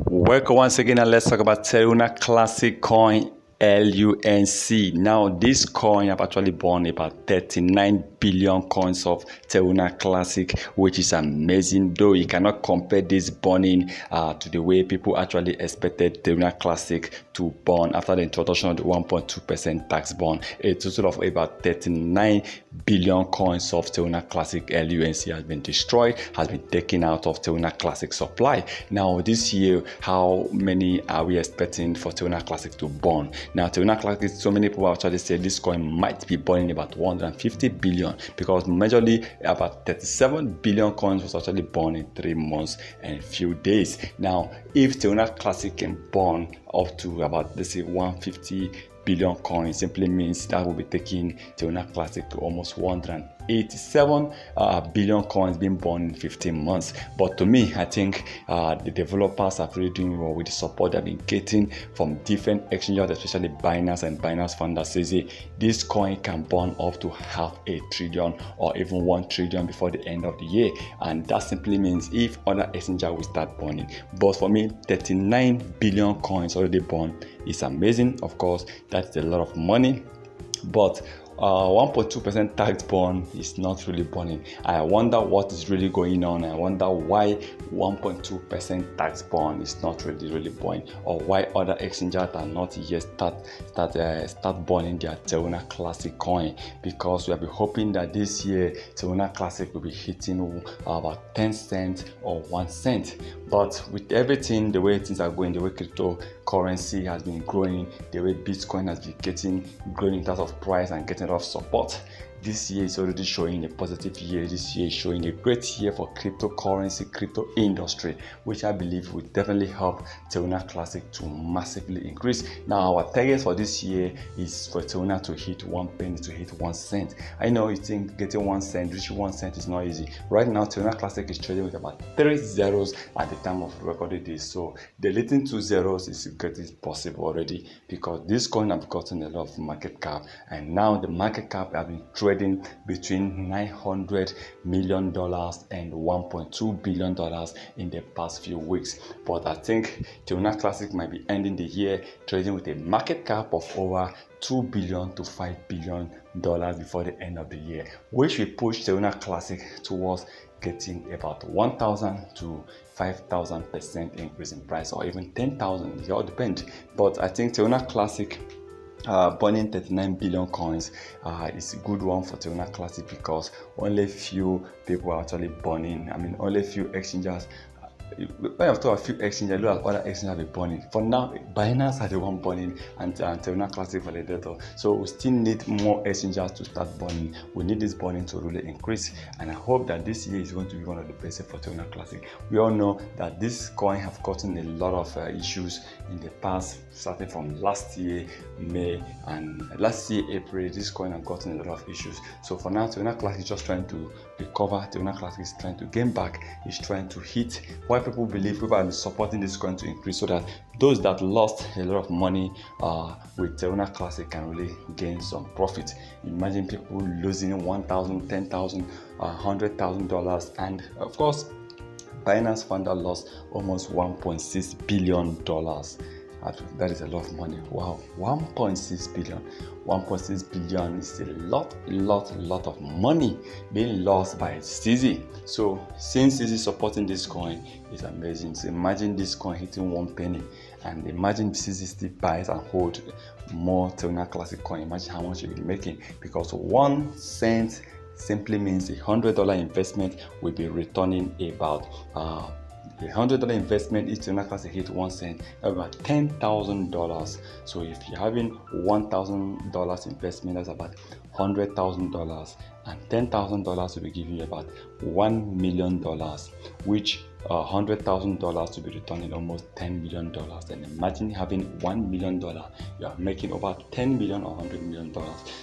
Welcome once again, and let's talk about Terra Classic Coin LUNC. Now, this coin have actually born about 39 billion coins of Terra Classic, which is amazing. Though you cannot compare this burning to the way people actually expected Terra Classic to burn after the introduction of the 1.2% tax burn. A total of about 39 billion coins of Terra Classic LUNC has been destroyed, has been taken out of Terra Classic supply. Now, this year, how many are we expecting for Terra Classic to burn? Now, Terra Classic, so many people actually say this coin might be burning about 150 billion because majorly about 37 billion coins was actually burned in 3 months and a few days. Now, if Terra Classic can burn up to about, let's say, 150 billion coins, simply means that will be taking Terra Classic to almost 187 billion coins being born in 15 months. But to me, I think the developers are really doing well with the support they've been getting from different exchanges, especially Binance and Binance founders say this coin can burn up to $500 billion or even 1 trillion before the end of the year. And that simply means if other exchanges will start burning. But for me, 39 billion coins already burned is amazing. Of course, that's a lot of money, but 1.2% tax burn is not really burning. I wonder what is really going on. I wonder why 1.2% tax burn is not really burning, or why other exchanges are not yet start burning their Terra Classic coin, because we have been hoping that this year Terra Classic will be hitting about 10 cents or 1 cent. But with everything, the way things are going, the way cryptocurrency has been growing, the way Bitcoin has been growing in terms of price and getting a lot of support, this year is already showing a positive year. This year is showing a great year for cryptocurrency, crypto industry, which I believe will definitely help Terra Classic to massively increase. Now, our target for this year is for Terra to hit 1 penny, to hit 1 cent. I know you think getting 1 cent, reaching 1 cent is not easy. Right now, Terra Classic is trading with about 3 zeros at the time of recording this. So deleting 2 zeros is getting possible already, because this coin have gotten a lot of market cap, and now the market cap have been trading between $900 million and $1.2 billion in the past few weeks. But I think Terra Classic might be ending the year trading with a market cap of over $2 billion to $5 billion before the end of the year, which will push Terra Classic towards getting about 1,000 to 5,000% increase in price, or even 10,000. It all depends. But I think Terra Classic burning 39 billion coins is a good one for Terra Classic, because only few people are actually burning. I mean, only few exchanges. When I've told a few exchanges, look at other exchanges have been burning. For now, Binance are the one burning, and Terra Classic validator. So we still need more exchanges to start burning. We need this burning to really increase, and I hope that this year is going to be one of the best for Terra Classic. We all know that this coin have gotten a lot of issues in the past, starting from last year May and last year April. This coin have gotten a lot of issues. So for now, Terra Classic is just trying to recover. Terra Classic is trying to gain back. Is trying to hit why people believe people are supporting this coin to increase, so that those that lost a lot of money with Terra Classic can really gain some profit. Imagine people losing $1,000, $10,000, $100,000, and of course, Binance founder lost almost $1.6 billion. That is a lot of money. Wow, 1.6 billion. 1.6 billion is a lot of money being lost by CZ. So since CZ supporting this coin is amazing. So imagine this coin hitting 1 penny, and imagine CZ still buys and hold more Terra Classic coin. Imagine how much you'll be making, because 1 cent simply means $100 investment will be returning about $100 investment. Each Terra Classic hit 1 cent, about $10,000. So if you're having $1,000 investment, that's about $100,000, and $10,000 will be giving you about $1 million, which $100,000 to be returning almost $10 million. And imagine having $1 million, you are making about $10 million or $100 million.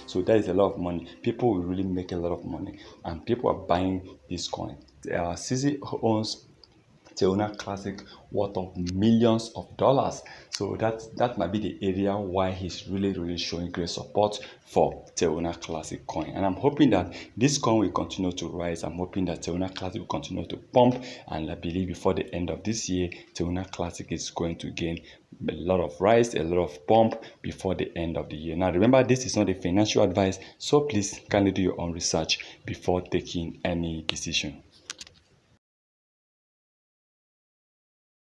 So that is a lot of money. People will really make a lot of money, and people are buying this coin. CZ owns Terra Classic worth of millions of dollars. So that might be the area why he's really showing great support for Terra Classic coin. And I'm hoping that this coin will continue to rise. I'm hoping that Terra Classic will continue to pump, and I believe before the end of this year, Terra Classic is going to gain a lot of rise, a lot of pump before the end of the year. Now remember, this is not a financial advice, so please kindly do your own research before taking any decision.